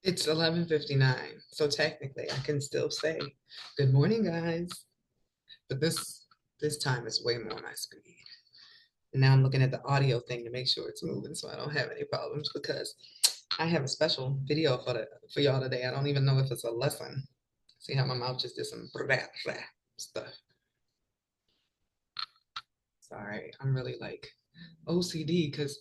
It's 11:59, so technically I can still say good morning, guys. But this time is way more my speed. And now I'm looking at the audio thing to make sure it's moving so I don't have any problems because I have a special video for y'all today. I don't even know if it's a lesson. See how my mouth just did some stuff. Sorry, I'm really like OCD because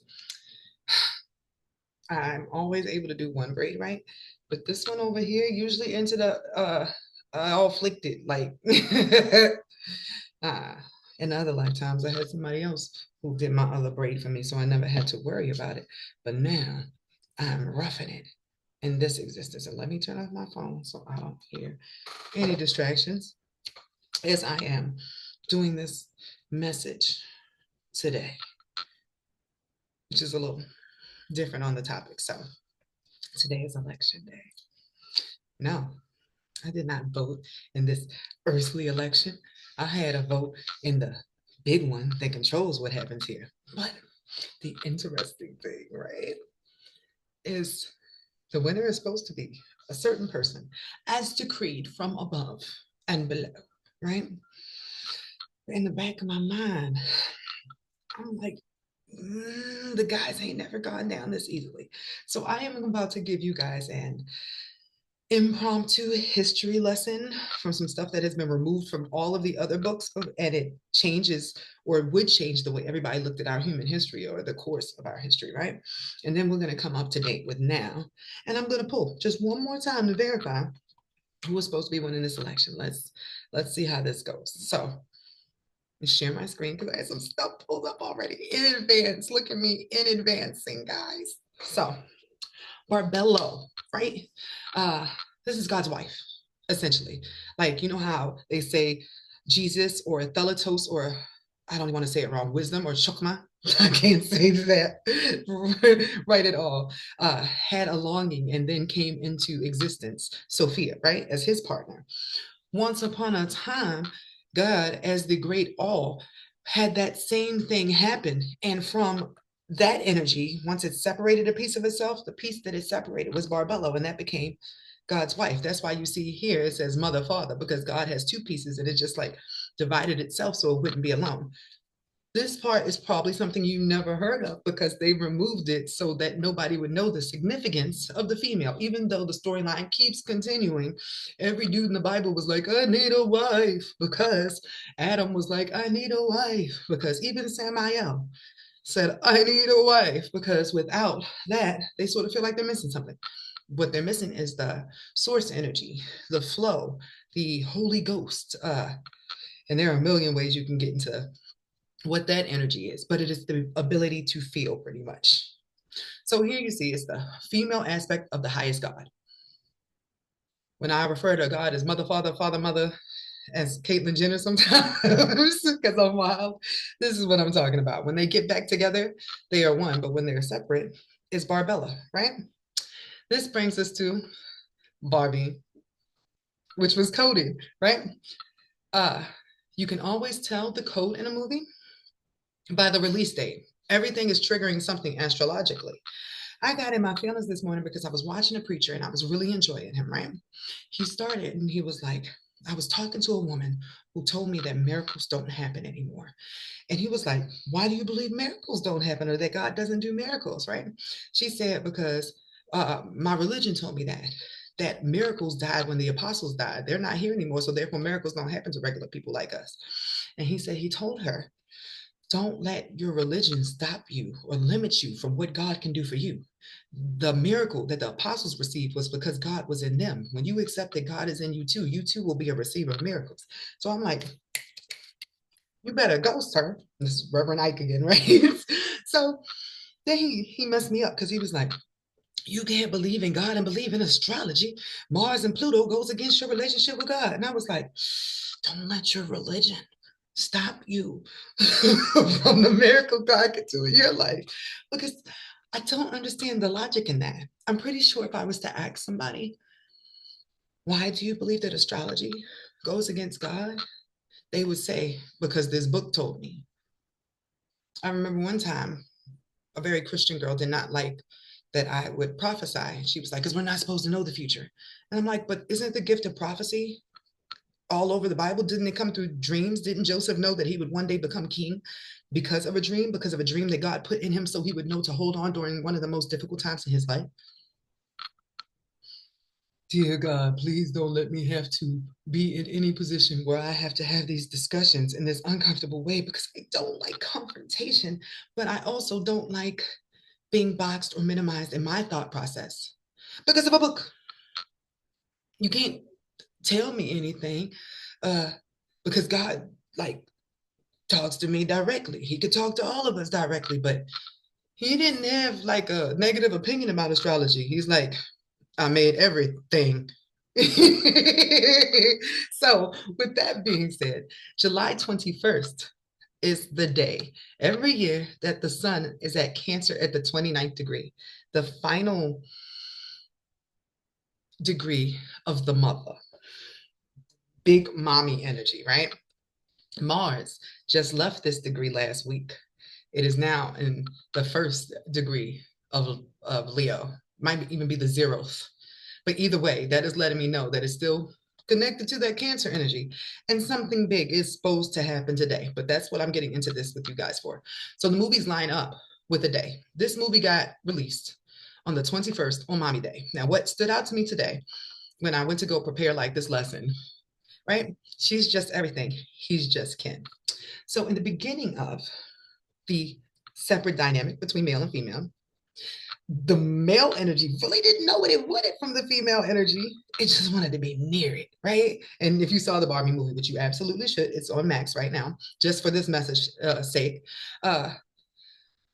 I'm always able to do one braid right, but this one over here usually ended up all flicked like uh in other lifetimes I had somebody else who did my other braid for me, so I never had to worry about it. But now I'm roughing it in this existence. And let me turn off my phone so I don't hear any distractions as I am doing this message today, which is a little different on the topic. So today is election day. No, I did not vote in this earthly election. I had a vote in the big one that controls what happens here. But the interesting thing, right, is the winner is supposed to be a certain person as decreed from above and below, right? In the back of my mind, I'm like, the guys ain't never gone down this easily. So I am about to give you guys an impromptu history lesson from some stuff that has been removed from all of the other books, and it changes or would change the way everybody looked at our human history or the course of our history, right? And then we're going to come up to date with now, and I'm going to pull just one more time to verify who was supposed to be winning this election. Let's see how this goes. So share my screen because I had some stuff pulled up already in advance. Look at me in advancing, guys. So Barbello, right? Uh, this is God's wife, essentially. Like, you know how they say Jesus or Thelatos, or I don't even want to say it wrong, wisdom or Chokma. I can't say that right at all. Had a longing and then came into existence, Sophia, right, as his partner. Once upon a time, God, as the great all, had that same thing happen. And from that energy, once it separated a piece of itself, the piece that it separated was Barbello, and that became God's wife. That's why you see here it says mother, father, because God has two pieces and it just like divided itself so it wouldn't be alone. This part is probably something you never heard of because they removed it so that nobody would know the significance of the female, even though the storyline keeps continuing. Every dude in the Bible was like, I need a wife, because Adam was like, I need a wife, because even Samael said, I need a wife, because without that, they sort of feel like they're missing something. What they're missing is the source energy, the flow, the Holy Ghost. And there are a million ways you can get into what that energy is, but it is the ability to feel pretty much. So here you see it's the female aspect of the highest God. When I refer to God as mother, father, father, mother, as Caitlyn Jenner sometimes, because I'm wild, this is what I'm talking about. When they get back together, they are one, but when they're separate, it's Barbella, right? This brings us to Barbie, which was coded, right? Uh, you can always tell the code in a movie by the release date. Everything is triggering something astrologically. I got in my feelings this morning because I was watching a preacher and I was really enjoying him, right? He started and he was like, I was talking to a woman who told me that miracles don't happen anymore. And he was like, why do you believe miracles don't happen or that God doesn't do miracles, right? She said, because my religion told me that miracles died when the apostles died. They're not here anymore. So therefore miracles don't happen to regular people like us. And he said, he told her, don't let your religion stop you or limit you from what God can do for you. The miracle that the apostles received was because God was in them. When you accept that God is in you too will be a receiver of miracles. So I'm like, you better go, sir. This is Reverend Ike again, right? So then he messed me up because he was like, you can't believe in God and believe in astrology. Mars and Pluto goes against your relationship with God. And I was like, don't let your religion stop you from the miracle God can do in your life. Because I don't understand the logic in that. I'm pretty sure if I was to ask somebody, why do you believe that astrology goes against God? They would say, because this book told me. I remember one time a very Christian girl did not like that I would prophesy. And she was like, because we're not supposed to know the future. And I'm like, but isn't the gift of prophecy all over the Bible? Didn't it come through dreams? Didn't Joseph know that he would one day become king because of a dream, that God put in him so he would know to hold on during one of the most difficult times in his life? Dear God, please don't let me have to be in any position where I have to have these discussions in this uncomfortable way, because I don't like confrontation, but I also don't like being boxed or minimized in my thought process because of a book. You can't tell me anything uh, because God, like, talks to me directly. He could talk to all of us directly, but he didn't have like a negative opinion about astrology. He's like, I made everything. So, with that being said, July 21st is the day every year that the sun is at Cancer at the 29th degree, the final degree of the mother. Big mommy energy, right? Mars just left this degree last week. It is now in the first degree of Leo, might even be the zeroth. But either way, that is letting me know that it's still connected to that Cancer energy, and something big is supposed to happen today. But that's what I'm getting into this with you guys for. So the movies line up with the day. This movie got released on the 21st on Mommy Day. Now, what stood out to me today when I went to go prepare like this lesson, right? She's just everything. He's just Ken. So in the beginning of the separate dynamic between male and female, the male energy really didn't know what it wanted from the female energy. It just wanted to be near it, right? And if you saw the Barbie movie, which you absolutely should, it's on Max right now, just for this message sake,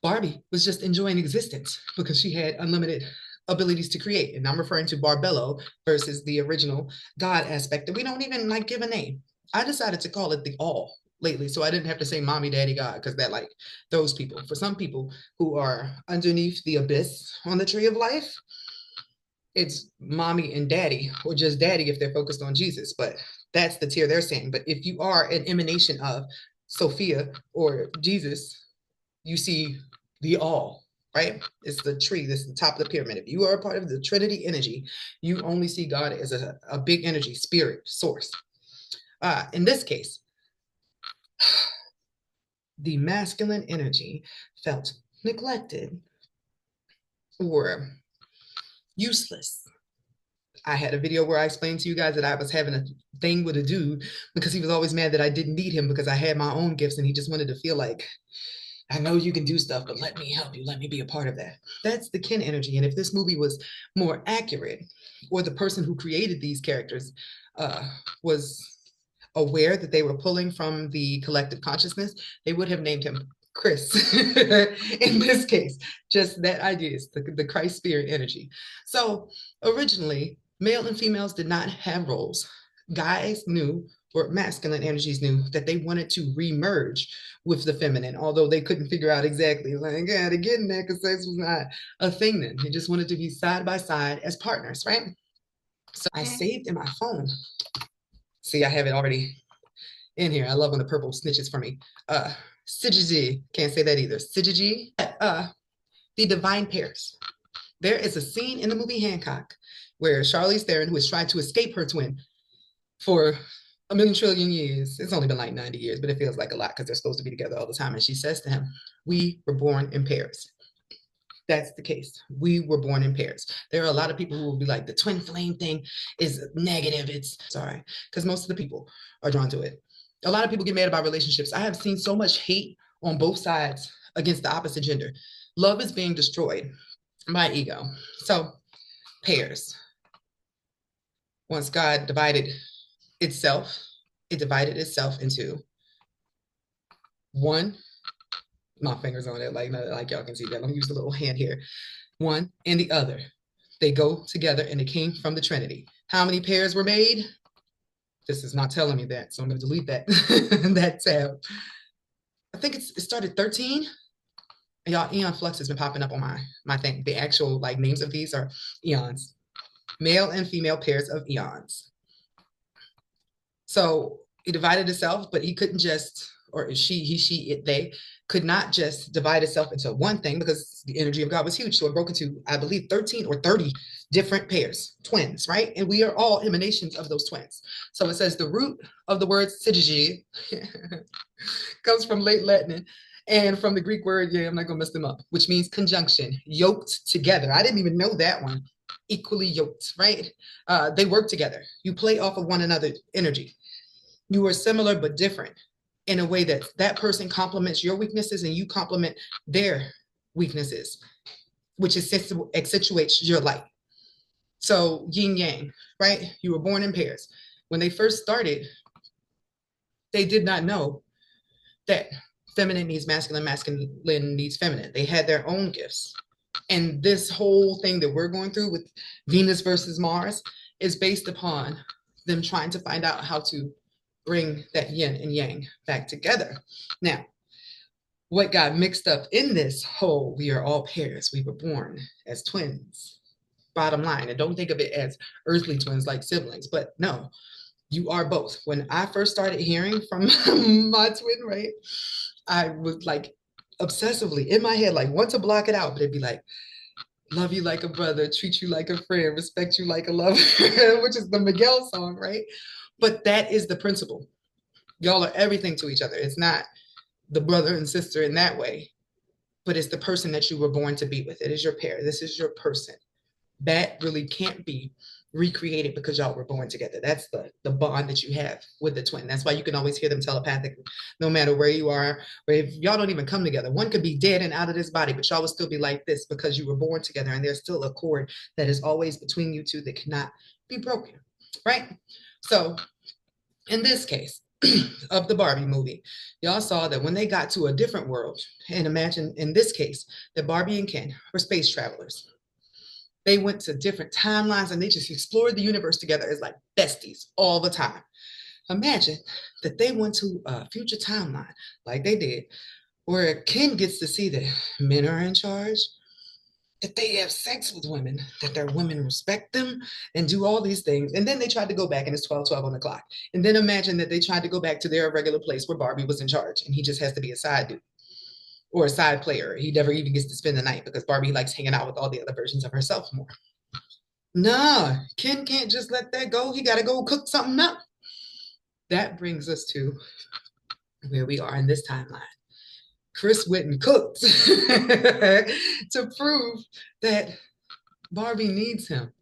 Barbie was just enjoying existence because she had unlimited abilities to create. And I'm referring to Barbello versus the original God aspect that we don't even like give a name. I decided to call it the all lately, so I didn't have to say mommy, daddy, God, because that like those people. For some people who are underneath the abyss on the tree of life, it's mommy and daddy, or just daddy if they're focused on Jesus. But that's the tier they're saying. But if you are an emanation of Sophia or Jesus, you see the all, right? It's the tree, this is the top of the pyramid. If you are a part of the Trinity energy, you only see God as a big energy, spirit, source. In this case, the masculine energy felt neglected or useless. I had a video where I explained to you guys that I was having a thing with a dude because he was always mad that I didn't need him because I had my own gifts, and he just wanted to feel like, I know you can do stuff, but let me help you. Let me be a part of that. That's the kin energy. And if this movie was more accurate, or the person who created these characters was aware that they were pulling from the collective consciousness, they would have named him Chris. In this case, just that idea is the Christ spirit energy. So originally, male and females did not have roles. Guys knew, or masculine energies knew, that they wanted to remerge with the feminine, although they couldn't figure out exactly, like, yeah, to get in there, because sex was not a thing then. They just wanted to be side by side as partners, right? So I saved in my phone. See, I have it already in here. I love when the purple snitches for me. Syzygy, can't say that either. Syzygy, the divine pairs. There is a scene in the movie Hancock where Charlize Theron, who is trying to escape her twin for a million trillion years, it's only been like 90 years, but it feels like a lot because they're supposed to be together all the time. And she says to him, we were born in pairs. That's the case. We were born in pairs. There are a lot of people who will be like, the twin flame thing is negative. It's sorry, because most of the people are drawn to it. A lot of people get mad about relationships. I have seen so much hate on both sides against the opposite gender. Love is being destroyed by ego. So, pairs. Once God divided itself, it divided itself into one. My fingers on it, like y'all can see that. Let me use the little hand here. One and the other. They go together and they came from the Trinity. How many pairs were made? This is not telling me that, so I'm going to delete that that tab. I think it started 13. Y'all, Eon Flux has been popping up on my thing. The actual like names of these are eons, male and female pairs of eons. So he divided itself, but he couldn't just, or she, he, she, it, they could not just divide itself into one thing because the energy of God was huge. So it broke into, I believe, 13 or 30 different pairs, twins, right? And we are all emanations of those twins. So it says the root of the word syzygy comes from late Latin and from the Greek word, yeah, I'm not gonna mess them up, which means conjunction, yoked together. I didn't even know that one. Equally yoked, right? They work together. You play off of one another's energy. You are similar but different in a way that that person complements your weaknesses and you complement their weaknesses, which accentuates your light. So yin yang, right? You were born in pairs. When they first started, they did not know that feminine needs masculine, masculine needs feminine. They had their own gifts. And this whole thing that we're going through with Venus versus Mars is based upon them trying to find out how to bring that yin and yang back together. Now, what got mixed up in this whole, we are all pairs, we were born as twins, bottom line. And don't think of it as earthly twins like siblings, but no, you are both. When I first started hearing from my twin, right, I was like obsessively in my head, like want to block it out, but it'd be like, love you like a brother, treat you like a friend, respect you like a lover, which is the Miguel song, right? But that is the principle. Y'all are everything to each other. It's not the brother and sister in that way, but it's the person that you were born to be with. It is your pair. This is your person. That really can't be recreated because y'all were born together. That's the bond that you have with the twin. That's why you can always hear them telepathically, no matter where you are, or if y'all don't even come together. One could be dead and out of this body, but y'all will still be like this because you were born together, and there's still a cord that is always between you two that cannot be broken, right? So in this case of the Barbie movie, y'all saw that when they got to a different world, and imagine in this case that Barbie and Ken were space travelers. They went to different timelines and they just explored the universe together as like besties all the time. Imagine that they went to a future timeline like they did, where Ken gets to see that men are in charge, that they have sex with women, that their women respect them and do all these things. And then they tried to go back and it's 12:12 on the clock. And then imagine that they tried to go back to their regular place where Barbie was in charge and he just has to be a side dude or a side player. He never even gets to spend the night because Barbie likes hanging out with all the other versions of herself more. Nah, Ken can't just let that go. He got to go cook something up. That brings us to where we are in this timeline. Chris went and cooked to prove that Barbie needs him,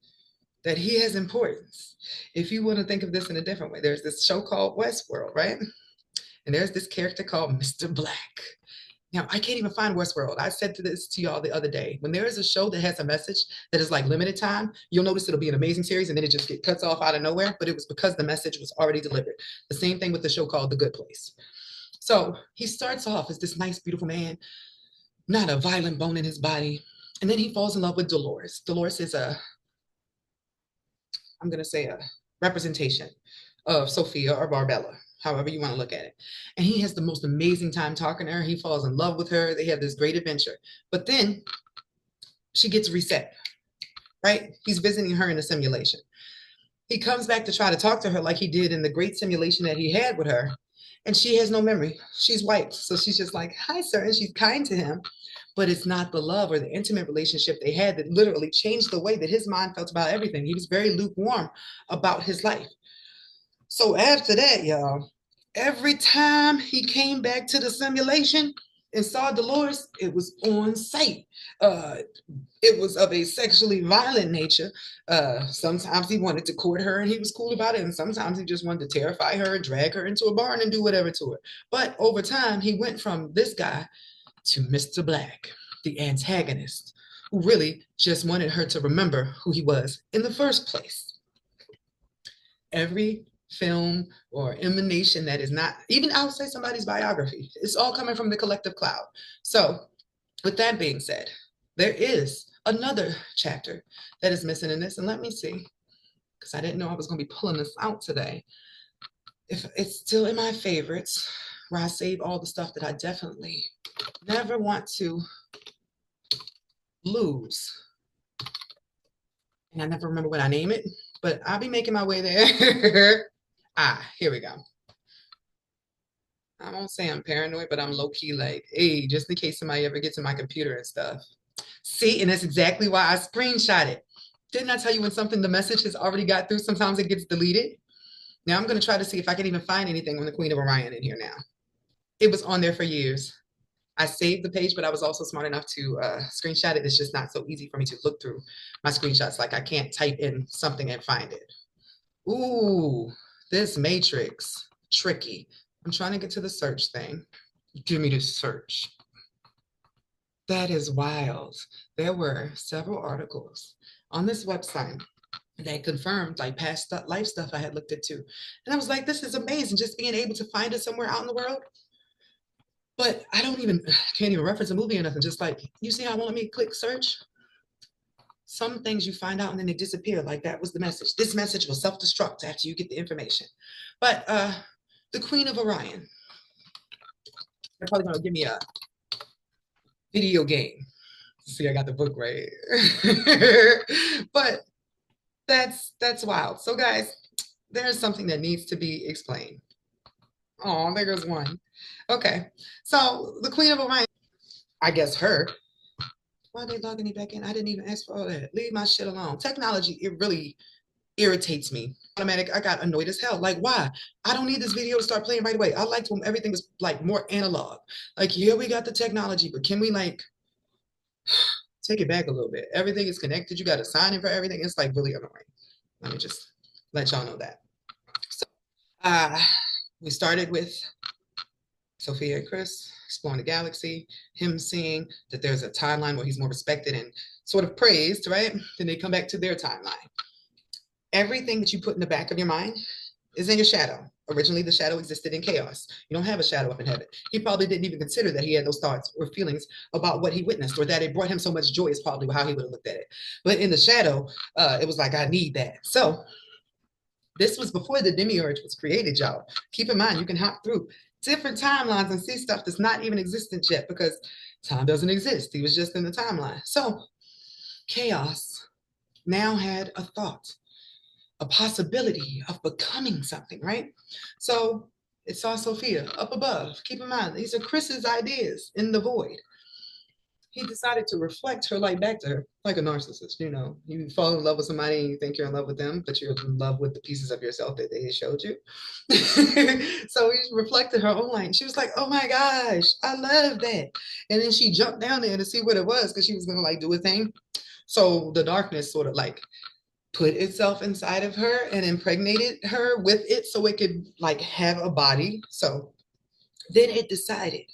that he has importance. If you want to think of this in a different way, there's this show called Westworld, right? And there's this character called Mr. Black. Now, I can't even find Westworld. I said this to y'all the other day. When there is a show that has a message that is like limited time, you'll notice it'll be an amazing series and then it just gets cuts off out of nowhere. But it was because the message was already delivered. The same thing with the show called The Good Place. So he starts off as this nice, beautiful man, not a violent bone in his body. And then he falls in love with Dolores. Dolores is I'm going to say a representation of Sophia or Barbello, however you want to look at it. And he has the most amazing time talking to her. He falls in love with her. They have this great adventure. But then she gets reset, right? He's visiting her in a simulation. He comes back to try to talk to her like he did in the great simulation that he had with her. And she has no memory. She's wiped. So she's just like, hi, sir. And she's kind to him. But it's not the love or the intimate relationship they had that literally changed the way that his mind felt about everything. He was very lukewarm about his life. So after that, y'all, every time he came back to the simulation and saw Dolores, it was on sight. It was of a sexually violent nature. Sometimes he wanted to court her and he was cool about it. And sometimes he just wanted to terrify her and drag her into a barn and do whatever to her. But over time, he went from this guy to Mr. Black, the antagonist, who really just wanted her to remember who he was in the first place. Every film or emanation that is not, even I would say somebody's biography, it's all coming from the collective cloud. So with that being said, there is another chapter that is missing in this. And let me see, because I didn't know I was going to be pulling this out today. If it's still in my favorites, where I save all the stuff that I definitely never want to lose. And I never remember what I name it, but I'll be making my way there. Here we go. I won't say I'm paranoid, but I'm low key like, hey, just in case somebody ever gets in my computer and stuff. See, and that's exactly why I screenshot it. Didn't I tell you when something, the message has already got through, sometimes it gets deleted? Now I'm going to try to see if I can even find anything on the Queen of Orion in here now. It was on there for years. I saved the page, but I was also smart enough to screenshot it. It's just not so easy for me to look through my screenshots. Like I can't type in something and find it. Ooh, this matrix, tricky. I'm trying to get to the search thing. Give me the search. That is wild. There were several articles on this website that confirmed like past life stuff I had looked into. And I was like, this is amazing, just being able to find it somewhere out in the world. But I can't even reference a movie or nothing. Just like, you see how I want me to click search? Some things you find out and then they disappear. Like that was the message. This message will self-destruct after you get the information. But the Queen of Orion, they're probably gonna give me a video game. See, I got the book right. But that's wild. So guys, there's something that needs to be explained. Oh, there goes one. Okay. So the Queen of Orion, I guess her. Why are they logging me back in? I didn't even ask for all that. Leave my shit alone. Technology, it really irritates me. Automatic, I got annoyed as hell. Like, why? I don't need this video to start playing right away. I liked when everything was like more analog. Like, yeah, we got the technology, but can we like take it back a little bit? Everything is connected. You got to sign in for everything. It's like really annoying. Let me just let y'all know that. So, uh, we started with Sophia and Chris exploring the galaxy, him seeing that there's a timeline where he's more respected and sort of praised, right? Then they come back to their timeline. Everything that you put in the back of your mind is in your shadow. Originally, the shadow existed in chaos. You don't have a shadow up in heaven. He probably didn't even consider that he had those thoughts or feelings about what he witnessed, or that it brought him so much joy is probably how he would have looked at it. But in the shadow, it was like, I need that. So this was before the demiurge was created, y'all. Keep in mind, you can hop through different timelines and see stuff that's not even existent yet because time doesn't exist. He was just in the timeline. So chaos now had a thought, a possibility of becoming something, right? So it saw Sophia up above. Keep in mind, these are Chris's ideas in the void. He decided to reflect her light back to her, like a narcissist. You know, you fall in love with somebody and you think you're in love with them, but you're in love with the pieces of yourself that they showed you. So he reflected her own light. She was like, oh my gosh, I love that. And then she jumped down there to see what it was because she was going to like do a thing. So the darkness sort of like put itself inside of her and impregnated her with it so it could like have a body. So then it decided,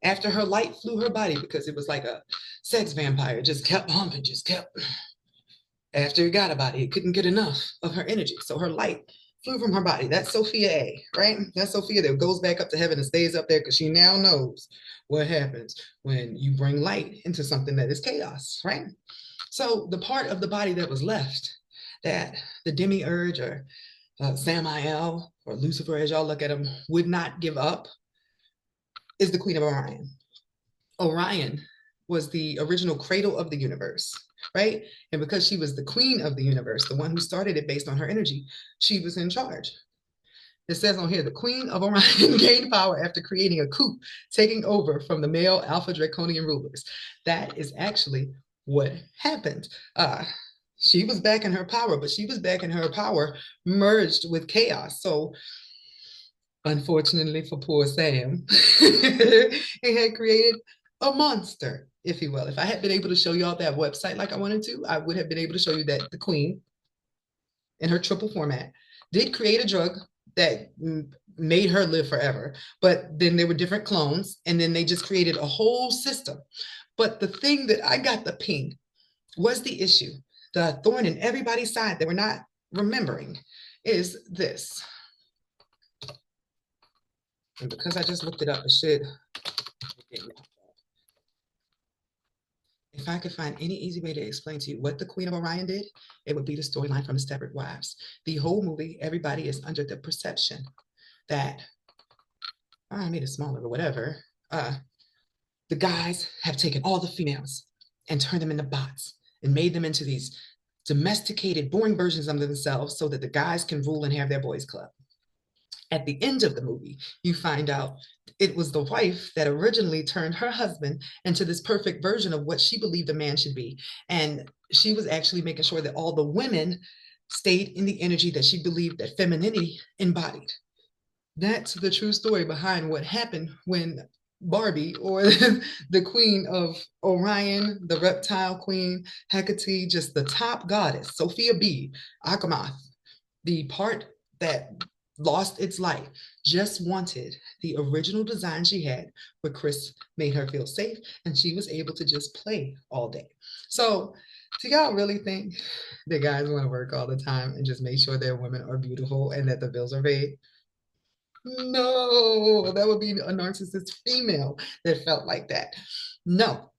after her light flew her body, because it was like a sex vampire, just kept humping, just kept. After it got a body, it couldn't get enough of her energy. So her light flew from her body. That's Sophia A, right? That's Sophia that goes back up to heaven and stays up there because she now knows what happens when you bring light into something that is chaos, right? So the part of the body that was left, that the demiurge or Samael or Lucifer, as y'all look at him, would not give up, is the Queen of Orion. Orion was the original cradle of the universe, right? And because she was the queen of the universe, the one who started it based on her energy, she was in charge. It says on here, the Queen of Orion gained power after creating a coup, taking over from the male Alpha Draconian rulers. That is actually what happened. She was back in her power, but she was back in her power merged with chaos. So unfortunately for poor Sam, he had created a monster, if you will. If I had been able to show y'all that website like I wanted to, I would have been able to show you that the queen in her triple format did create a drug that made her live forever. But then there were different clones, and then they just created a whole system. But the thing that I got the ping was the issue, the thorn in everybody's side that we're not remembering is this. And because I just looked it up, it should. If I could find any easy way to explain to you what the Queen of Orion did, it would be the storyline from the Stepford Wives. The whole movie, everybody is under the perception that, I made it smaller or whatever, the guys have taken all the females and turned them into bots and made them into these domesticated, boring versions of themselves so that the guys can rule and have their boys club. At the end of the movie, you find out it was the wife that originally turned her husband into this perfect version of what she believed a man should be. And she was actually making sure that all the women stayed in the energy that she believed that femininity embodied. That's the true story behind what happened when Barbie, or the Queen of Orion, the reptile queen, Hecate, just the top goddess, Sophia B, Akamath, the part that lost its life, just wanted the original design she had, where Chris made her feel safe and she was able to just play all day. So, do y'all really think that guys want to work all the time and just make sure their women are beautiful and that the bills are paid? No, that would be a narcissist female that felt like that. No,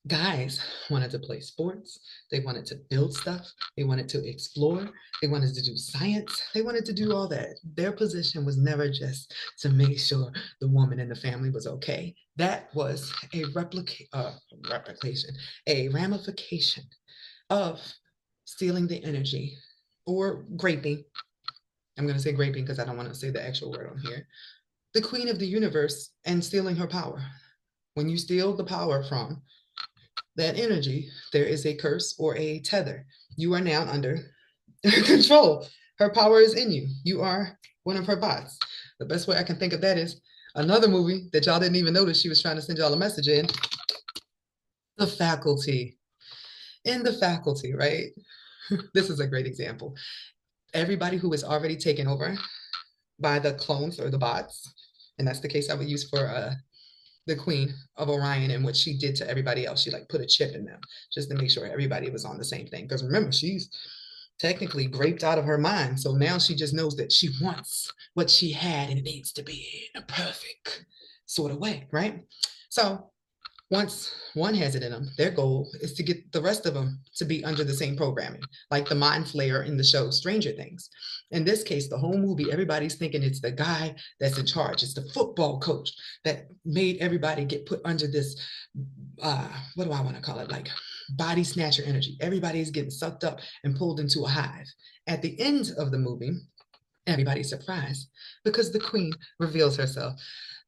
guys wanted to play sports. They wanted to build stuff. They wanted to explore. They wanted to do science. They wanted to do all that. Their position was never just to make sure the woman in the family was okay. That was a replication, a ramification of stealing the energy or graping. I'm going to say graping because I don't want to say the actual word on here. The queen of the universe and stealing her power. When you steal the power from that energy, there is a curse or a tether. You are now under her control. Her power is in you. You are one of her bots. The best way I can think of that is another movie that y'all didn't even notice she was trying to send y'all a message in. The Faculty. In The Faculty, right? This is a great example. Everybody who is already taken over by the clones or the bots, and that's the case I would use for the Queen of Orion and what she did to everybody else. She like put a chip in them just to make sure everybody was on the same thing. Because remember, she's technically graped out of her mind. So now she just knows that she wants what she had and it needs to be in a perfect sort of way, right? So once one has it in them, their goal is to get the rest of them to be under the same programming, like the mind flayer in the show Stranger Things. In this case, the whole movie, everybody's thinking it's the guy that's in charge. It's the football coach that made everybody get put under this, what do I want to call it? Like body snatcher energy. Everybody's getting sucked up and pulled into a hive. At the end of the movie, everybody's surprised because the queen reveals herself.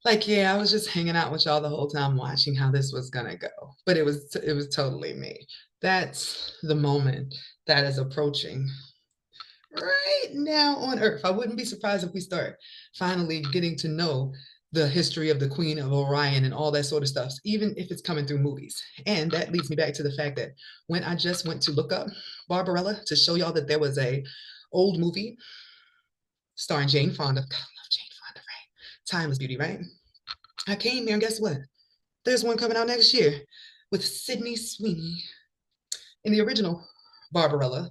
Like, yeah, I was just hanging out with y'all the whole time watching how this was gonna go. But it was totally me. That's the moment that is approaching right now on Earth. I wouldn't be surprised if we start finally getting to know the history of the Queen of Orion and all that sort of stuff, even if it's coming through movies. And that leads me back to the fact that when I just went to look up Barbello to show y'all that there was a old movie starring Jane Fonda. God, I love Jane Fonda, right? Timeless beauty, right? I came here and guess what? There's one coming out next year with Sydney Sweeney. In the original Barbarella,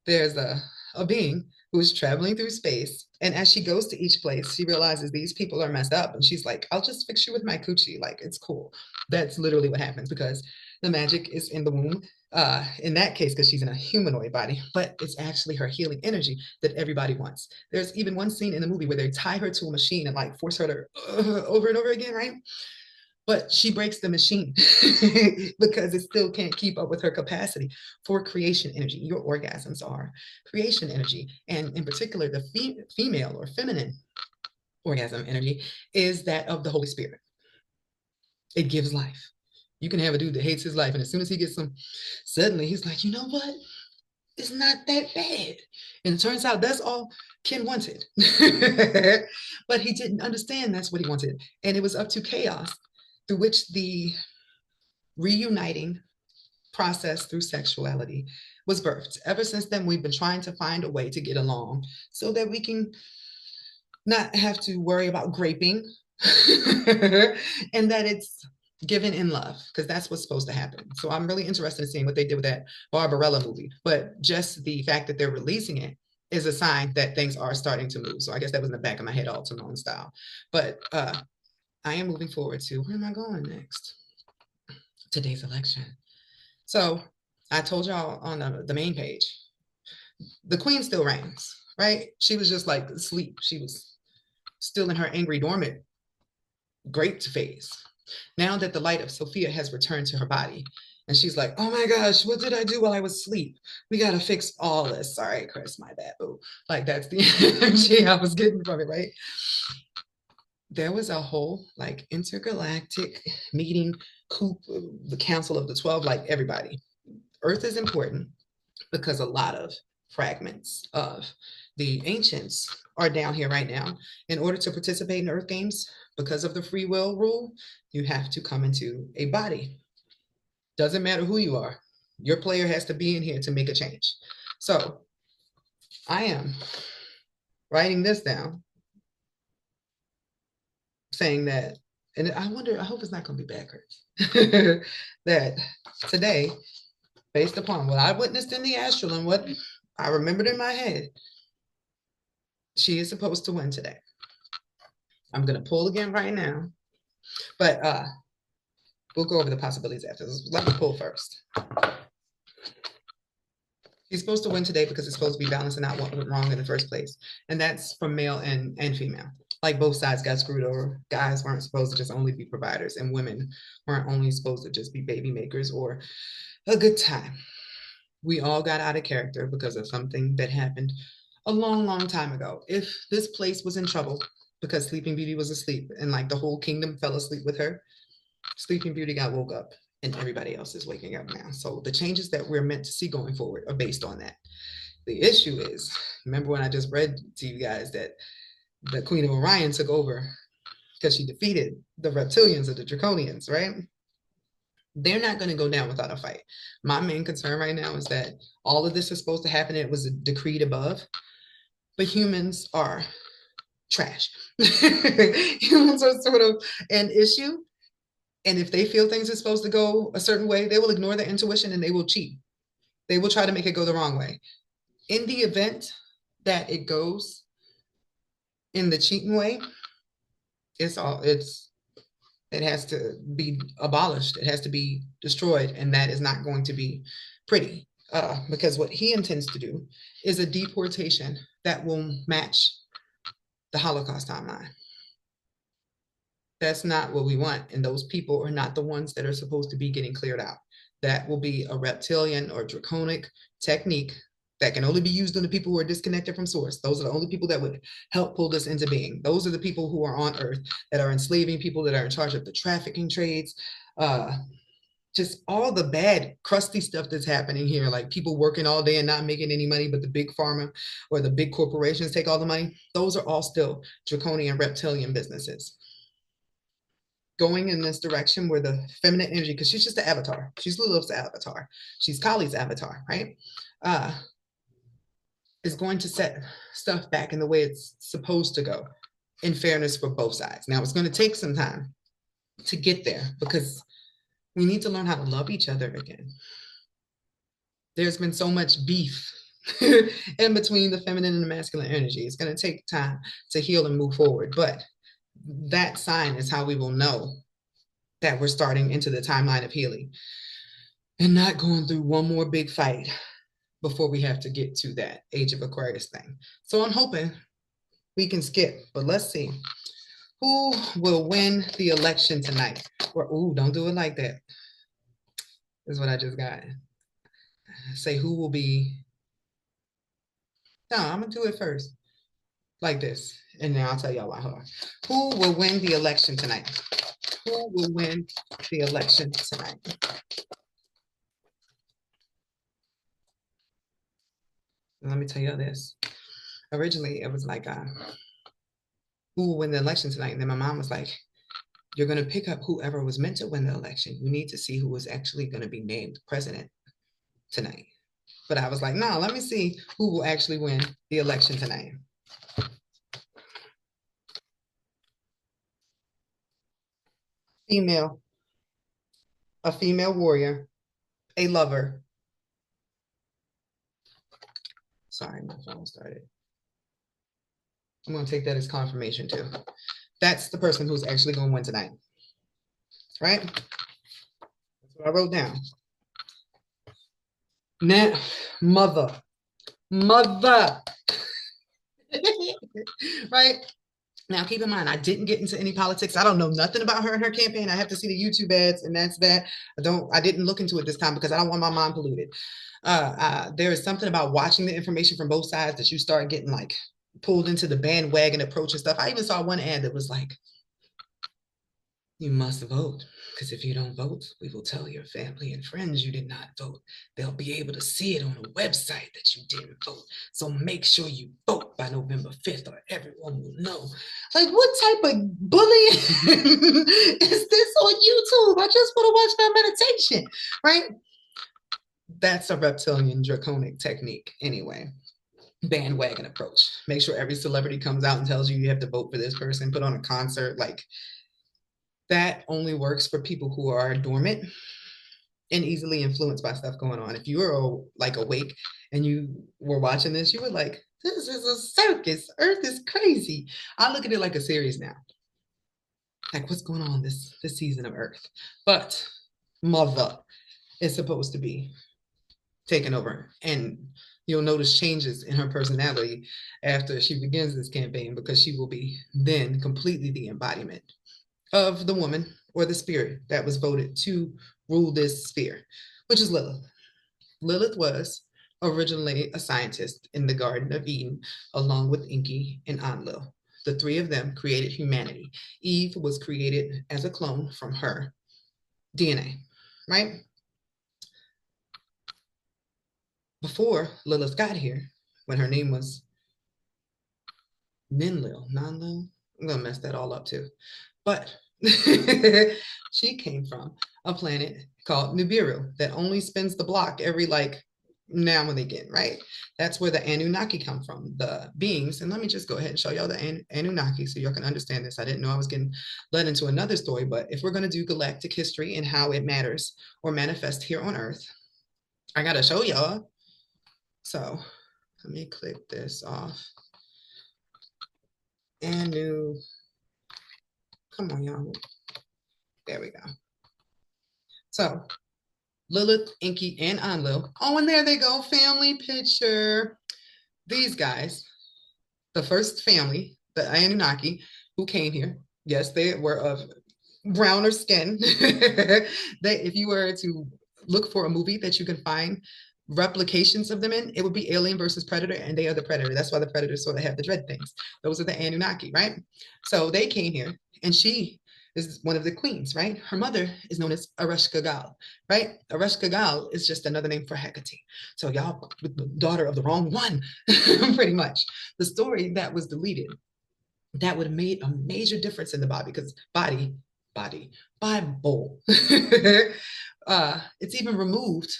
there's a being who is traveling through space. And as she goes to each place, she realizes these people are messed up. And she's like, I'll just fix you with my coochie. Like, it's cool. That's literally what happens because the magic is in the womb. In that case, because she's in a humanoid body, but it's actually her healing energy that everybody wants. There's even one scene in the movie where they tie her to a machine and like force her to over and over again, right? But she breaks the machine because it still can't keep up with her capacity for creation energy. Your orgasms are creation energy. And in particular, the female or feminine orgasm energy is that of the Holy Spirit. It gives life. You can have a dude that hates his life, and as soon as he gets some, suddenly he's like, you know what? It's not that bad. And it turns out that's all Ken wanted. But he didn't understand that's what he wanted. And it was up to chaos through which the reuniting process through sexuality was birthed. Ever since then, we've been trying to find a way to get along so that we can not have to worry about graping and that it's given in love because that's what's supposed to happen. So I'm really interested in seeing what they did with that Barbarella movie. But just the fact that they're releasing it is a sign that things are starting to move. So I guess that was in the back of my head, all Timon style. But I am moving forward to where am I going next? Today's election. So I told y'all on the main page, the queen still reigns, right? She was just like asleep. She was still in her angry, dormant, great phase. Now that the light of Sophia has returned to her body, and she's like, oh my gosh, what did I do while I was asleep? We got to fix all this. Sorry, Chris, my bad. Boo. Like, that's the energy I was getting from it, right? there was a whole like intergalactic meeting, coup, the Council of the 12, like everybody. Earth is important because a lot of fragments of the ancients are down here right now. In order to participate in Earth Games, because of the free will rule, you have to come into a body. Doesn't matter who you are, your player has to be in here to make a change. So I am writing this down, saying that, and I wonder, I hope it's not going to be backwards, that today, based upon what I witnessed in the astral and what I remembered in my head, she is supposed to win today. I'm going to pull again right now, but we'll go over the possibilities after. Let me pull first. She's supposed to win today because it's supposed to be balancing out what went wrong in the first place. And that's from male and female. Like both sides got screwed over. Guys weren't supposed to just only be providers, and women weren't only supposed to just be baby makers or a good time. We all got out of character because of something that happened a long, long time ago. If this place was in trouble because Sleeping Beauty was asleep and like the whole kingdom fell asleep with her, Sleeping Beauty got woke up and everybody else is waking up now. So the changes that we're meant to see going forward are based on that. The issue is, remember when I just read to you guys that the Queen of Orion took over because she defeated the reptilians or the draconians, right? They're not going to go down without a fight. My main concern right now is that all of this is supposed to happen. It was decreed above, but humans are trash. Humans are sort of an issue. And if they feel things are supposed to go a certain way, they will ignore their intuition and they will cheat. They will try to make it go the wrong way. In the event that it goes in the cheating way, it has to be abolished. It has to be destroyed. And that is not going to be pretty. Because what he intends to do is a deportation that will match the Holocaust timeline. That's not what we want. And those people are not the ones that are supposed to be getting cleared out. That will be a reptilian or draconic technique that can only be used on the people who are disconnected from source. Those are the only people that would help pull this into being. Those are the people who are on Earth that are enslaving people, that are in charge of the trafficking trades, just all the bad, crusty stuff that's happening here, like people working all day and not making any money, but the big pharma or the big corporations take all the money. Those are all still draconian reptilian businesses. Going in this direction where the feminine energy, because she's just the avatar. She's Lilith's avatar. She's Kali's avatar, right? Is going to set stuff back in the way it's supposed to go in fairness for both sides. Now, it's going to take some time to get there because we need to learn how to love each other again. There's been so much beef in between the feminine and the masculine energy. It's going to take time to heal and move forward. But that sign is how we will know that we're starting into the timeline of healing and not going through one more big fight before we have to get to that Age of Aquarius thing. So I'm hoping we can skip, but let's see. Who will win the election tonight? Or, ooh, don't do it like that. Is what I just got. Say who will be. No, I'm going to do it first. Like this. And then I'll tell y'all why. Who will win the election tonight? Who will win the election tonight? And let me tell you this. Originally, it was like, who will win the election tonight? And then my mom was like, you're going to pick up whoever was meant to win the election. You need to see who was actually going to be named president tonight. But I was like, no, let me see who will actually win the election tonight. Female, a female warrior, a lover. Sorry, my phone started. I'm going to take that as confirmation too. That's the person who's actually going to win tonight. Right? That's what I wrote down. Now, mother. Right? Now, keep in mind, I didn't get into any politics. I don't know nothing about her and her campaign. I have to see the YouTube ads, and that's that. I didn't look into it this time because I don't want my mind polluted. There is something about watching the information from both sides that you start getting like pulled into the bandwagon approach and stuff. I even saw one ad that was like, You must vote, because if you don't vote, we will tell your family and friends you did not vote. They'll be able to see it on a website that you didn't vote. So make sure you vote by November 5th or everyone will know. Like, what type of bullying is this on YouTube? I just want to watch my meditation, right? That's a reptilian draconic technique anyway. Bandwagon approach. Make sure every celebrity comes out and tells you you have to vote for this person, put on a concert. Like, that only works for people who are dormant and easily influenced by stuff going on. If you were like awake and you were watching this, you were like, this is a circus. Earth is crazy. I look at it like a series now. Like, what's going on this season of Earth? But Mother is supposed to be taken over. And you'll notice changes in her personality after she begins this campaign, because she will be then completely the embodiment of the woman or the spirit that was voted to rule this sphere, which is Lilith. Lilith was originally a scientist in the Garden of Eden, along with Enki and Enlil. The three of them created humanity. Eve was created as a clone from her DNA, right? Before Lilith got here, when her name was Ninlil, Nanlil, I'm gonna mess that all up too. But she came from a planet called Nibiru that only spins the block every like now and again, right? That's where the Anunnaki come from, the beings. And let me just go ahead and show y'all the Anunnaki so y'all can understand this. I didn't know I was getting led into another story, but if we're going to do galactic history and how it matters or manifests here on Earth, I got to show y'all. So let me click this off. Anu, come on, y'all. There we go. So Lilith, Enki, and Enlil. Oh, and there they go, family picture. These guys, the first family, the Anunnaki, who came here, yes, they were of browner skin. If you were to look for a movie that you can find replications of them in, it would be Alien versus Predator, and they are the Predator. That's why the Predators sort of have the dread things. Those are the Anunnaki, right? So they came here, and she is one of the queens, right? Her mother is known as Ereshkigal, right? Ereshkigal is just another name for Hecate. So y'all, the daughter of the wrong one, pretty much. The story that was deleted, that would have made a major difference in the body, because Bible. It's even removed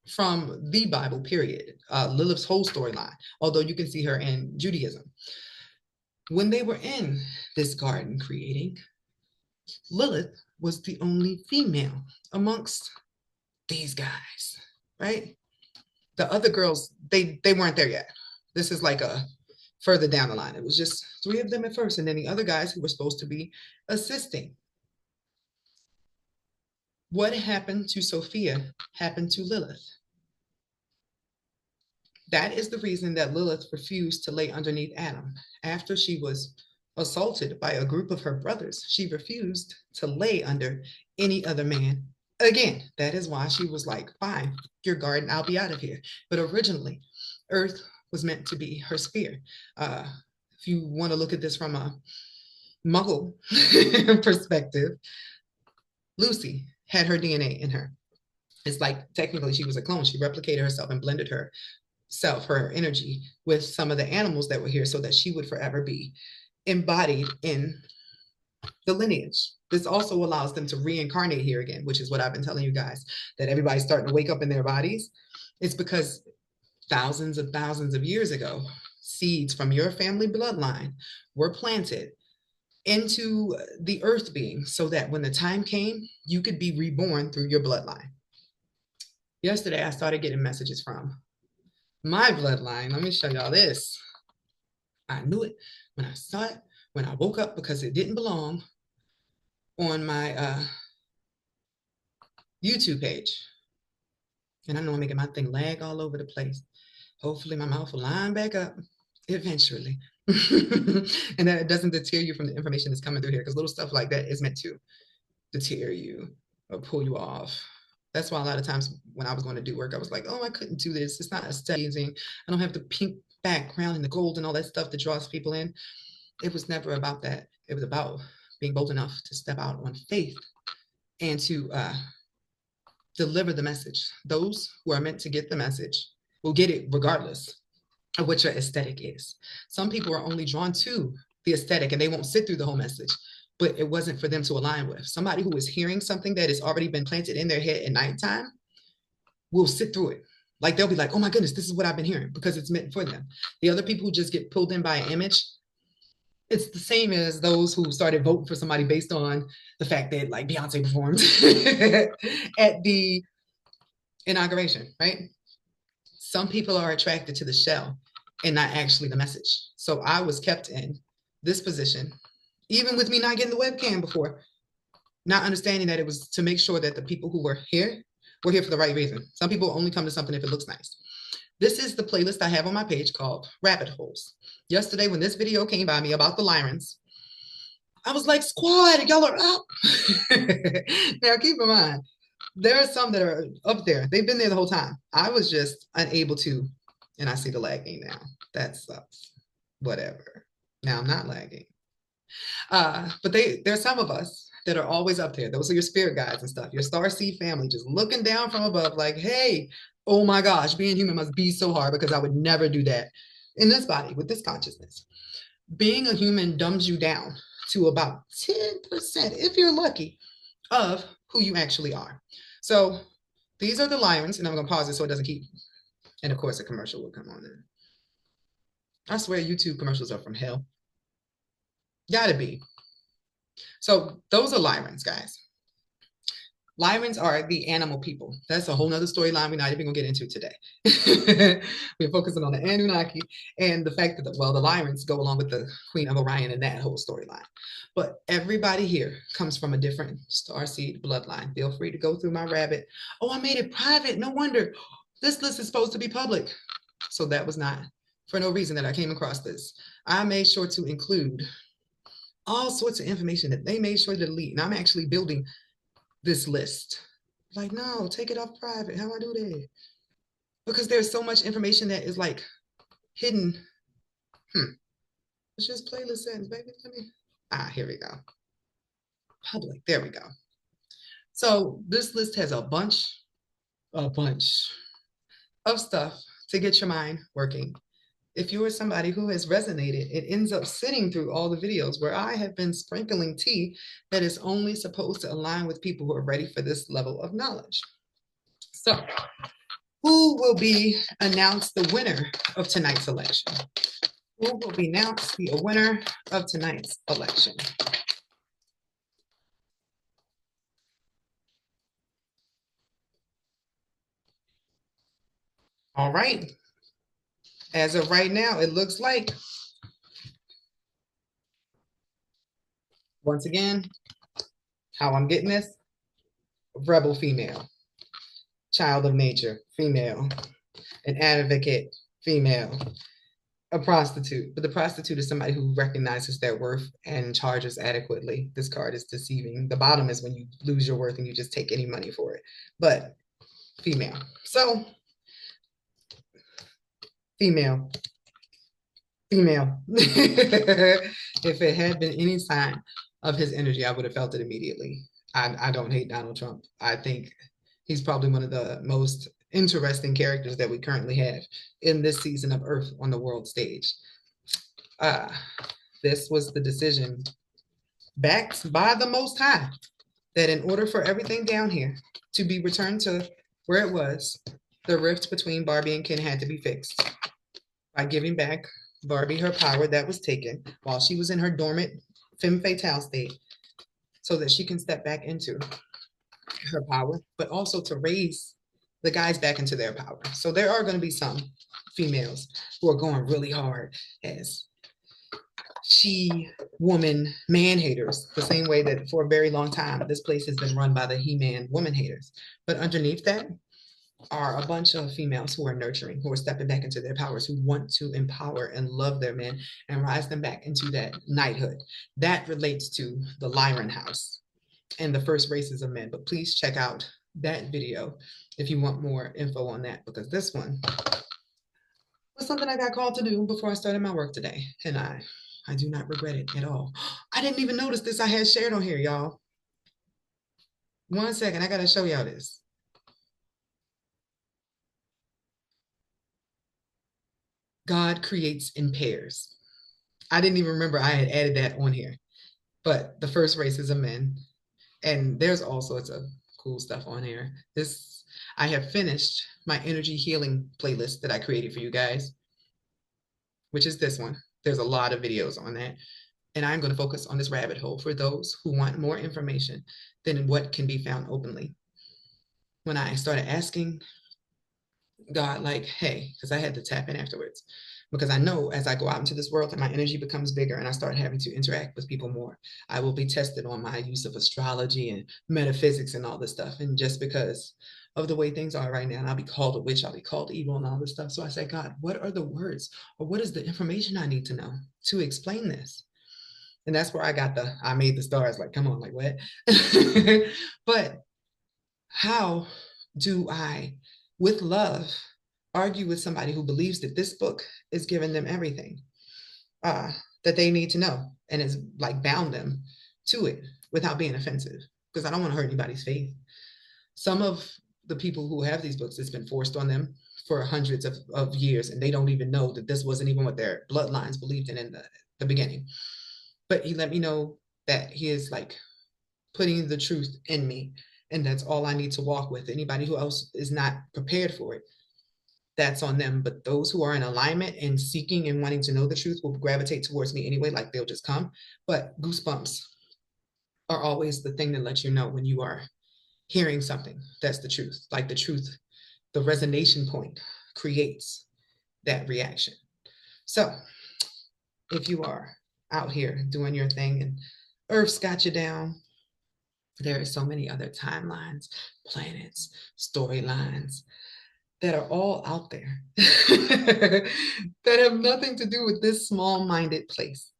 from the Bible, period. Lilith's whole storyline, although you can see her in Judaism. When they were in this garden creating, Lilith was the only female amongst these guys, right? The other girls, they weren't there yet. This is like a further down the line. It was just three of them at first, and then the other guys who were supposed to be assisting. What happened to Sophia happened to Lilith. That is the reason that Lilith refused to lay underneath Adam. After she was assaulted by a group of her brothers, she refused to lay under any other man again. That is why she was like, fine, your garden, I'll be out of here. But originally, Earth was meant to be her sphere. If you want to look at this from a Muggle perspective, Lucy had her DNA in her. It's like technically she was a clone. She replicated herself and blended herself, her energy, with some of the animals that were here so that she would forever be embodied in the lineage. This also allows them to reincarnate here again, which is what I've been telling you guys, that everybody's starting to wake up in their bodies. It's because thousands of years ago, seeds from your family bloodline were planted into the earth being so that when the time came, you could be reborn through your bloodline. Yesterday, I started getting messages from my bloodline. Let me show y'all this. I knew it when I saw it, when I woke up, because it didn't belong on my YouTube page. And I know I'm making my thing lag all over the place. Hopefully my mouth will line back up eventually. And that it doesn't deter you from the information that's coming through here, because little stuff like that is meant to deter you or pull you off. That's why a lot of times when I was going to do work, I was like, oh, I couldn't do this. It's not aesthetic. I don't have the pink background and the gold and all that stuff that draws people in. It was never about that. It was about being bold enough to step out on faith and to deliver the message. Those who are meant to get the message will get it regardless of what your aesthetic is. Some people are only drawn to the aesthetic and they won't sit through the whole message, but it wasn't for them to align with. Somebody who is hearing something that has already been planted in their head at nighttime will sit through it. Like they'll be like, oh my goodness, this is what I've been hearing because it's meant for them. The other people who just get pulled in by an image, it's the same as those who started voting for somebody based on the fact that like Beyonce performed at the inauguration, right? Some people are attracted to the shell and not actually the message. So I was kept in this position, even with me not getting the webcam before, not understanding that it was to make sure that the people who were here for the right reason. Some people only come to something if it looks nice. This is the playlist I have on my page called Rabbit Holes. Yesterday, when this video came by me about the Lyrans, I was like, squad, y'all are up. Now, keep in mind, there are some that are up there. They've been there the whole time. I was just unable to, and I see the lagging now. That sucks. Whatever. Now I'm not lagging. But there's some of us that are always up there. Those are your spirit guides and stuff. Your starseed family just looking down from above like, hey, oh my gosh, being human must be so hard because I would never do that in this body with this consciousness. Being a human dumbs you down to about 10%, if you're lucky, of who you actually are. So these are the Lyrans, and I'm going to pause it so it doesn't keep. And of course, a commercial will come on in. I swear YouTube commercials are from hell. Gotta be. So those are Lyrans, guys. Lyrans are the animal people. That's a whole nother storyline we're not even gonna get into today. We're focusing on the Anunnaki and the fact that, the Lyrans go along with the Queen of Orion and that whole storyline. But everybody here comes from a different starseed bloodline. Feel free to go through my rabbit. Oh, I made it private. No wonder. This list is supposed to be public. So that was not for no reason that I came across this. I made sure to include all sorts of information that they made sure to delete. And I'm actually building this list. Like, no, take it off private. How do I do that? Because there's so much information that is like hidden. It's just playlist settings, baby. Here we go. Public, there we go. So this list has a bunch of stuff to get your mind working. If you are somebody who has resonated, it ends up sitting through all the videos where I have been sprinkling tea that is only supposed to align with people who are ready for this level of knowledge. So, who will be announced the winner of tonight's election? Who will be announced the winner of tonight's election? All right. As of right now, it looks like, once again, how I'm getting this, rebel female, child of nature, female, an advocate, female, a prostitute. But the prostitute is somebody who recognizes their worth and charges adequately. This card is deceiving. The bottom is when you lose your worth and you just take any money for it. But female. So, female. If it had been any sign of his energy, I would have felt it immediately. I don't hate Donald Trump. I think he's probably one of the most interesting characters that we currently have in this season of Earth on the world stage. This was the decision backed by the Most High that in order for everything down here to be returned to where it was, the rift between Barbie and Ken had to be fixed by giving back Barbie her power that was taken while she was in her dormant femme fatale state so that she can step back into her power, but also to raise the guys back into their power. So there are going to be some females who are going really hard as she-woman man haters, the same way that for a very long time, this place has been run by the he-man woman haters. But underneath that are a bunch of females who are nurturing, who are stepping back into their powers, who want to empower and love their men and rise them back into that knighthood. That relates to the Lyran house and the first races of men. But please check out that video if you want more info on that, because this one was something I got called to do before I started my work today, and I do not regret it at all. I didn't even notice this I had shared on here, y'all. One second, I gotta show y'all this. God creates in pairs. I didn't even remember I had added that on here. But the first race is of men. And there's all sorts of cool stuff on here. This, I have finished my energy healing playlist that I created for you guys, which is this one. There's a lot of videos on that. And I'm going to focus on this rabbit hole for those who want more information than what can be found openly. When I started asking God, like, hey, because I had to tap in afterwards, because I know as I go out into this world and my energy becomes bigger and I start having to interact with people more, I will be tested on my use of astrology and metaphysics and all this stuff. And just because of the way things are right now, and I'll be called a witch, I'll be called evil and all this stuff. So I say, God, what are the words or what is the information I need to know to explain this? And that's where I got I made the stars, like, come on, like what? But how do I, with love, argue with somebody who believes that this book is giving them everything that they need to know and is like bound them to it without being offensive? Because I don't want to hurt anybody's faith. Some of the people who have these books, it's been forced on them for hundreds of years, and they don't even know that this wasn't even what their bloodlines believed in the beginning. But he let me know that he is like putting the truth in me, and that's all I need to walk with. Anybody who else is not prepared for it, that's on them. But those who are in alignment and seeking and wanting to know the truth will gravitate towards me anyway, like they'll just come. But goosebumps are always the thing that lets you know when you are hearing something that's the truth. Like the truth, the resonation point creates that reaction. So if you are out here doing your thing and Earth's got you down, there are so many other timelines, planets, storylines that are all out there that have nothing to do with this small-minded place.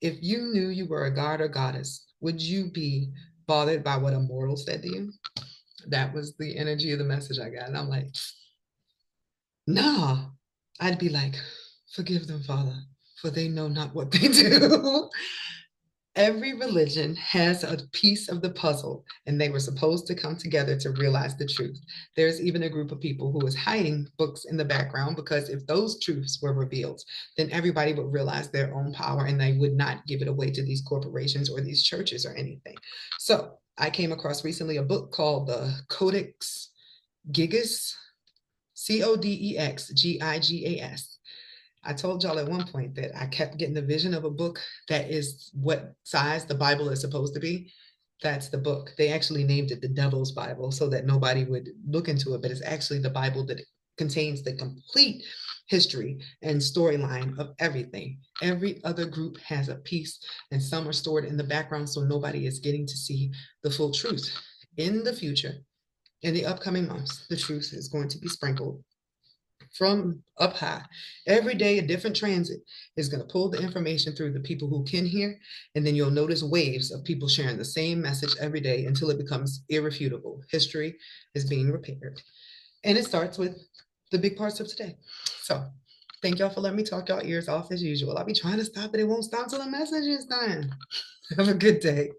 If you knew you were a god or goddess, would you be bothered by what a mortal said to you? That was the energy of the message I got. And I'm like, nah. I'd be like, forgive them, Father, for they know not what they do. Every religion has a piece of the puzzle, and they were supposed to come together to realize the truth. There's even a group of people who is hiding books in the background, because if those truths were revealed, then everybody would realize their own power and they would not give it away to these corporations or these churches or anything. So I came across recently a book called the Codex Gigas, Codexgigas. I told y'all at one point that I kept getting the vision of a book that is what size the Bible is supposed to be. That's the book. They actually named it the Devil's Bible so that nobody would look into it, but it's actually the Bible that contains the complete history and storyline of everything. Every other group has a piece, and some are stored in the background so nobody is getting to see the full truth. In the future, in the upcoming months, the truth is going to be sprinkled from up high. Every day, a different transit is going to pull the information through the people who can hear, and then you'll notice waves of people sharing the same message every day until it becomes irrefutable. History is being repaired. And it starts with the big parts of today. So thank y'all for letting me talk y'all ears off as usual. I'll be trying to stop it. It won't stop till the message is done. Have a good day.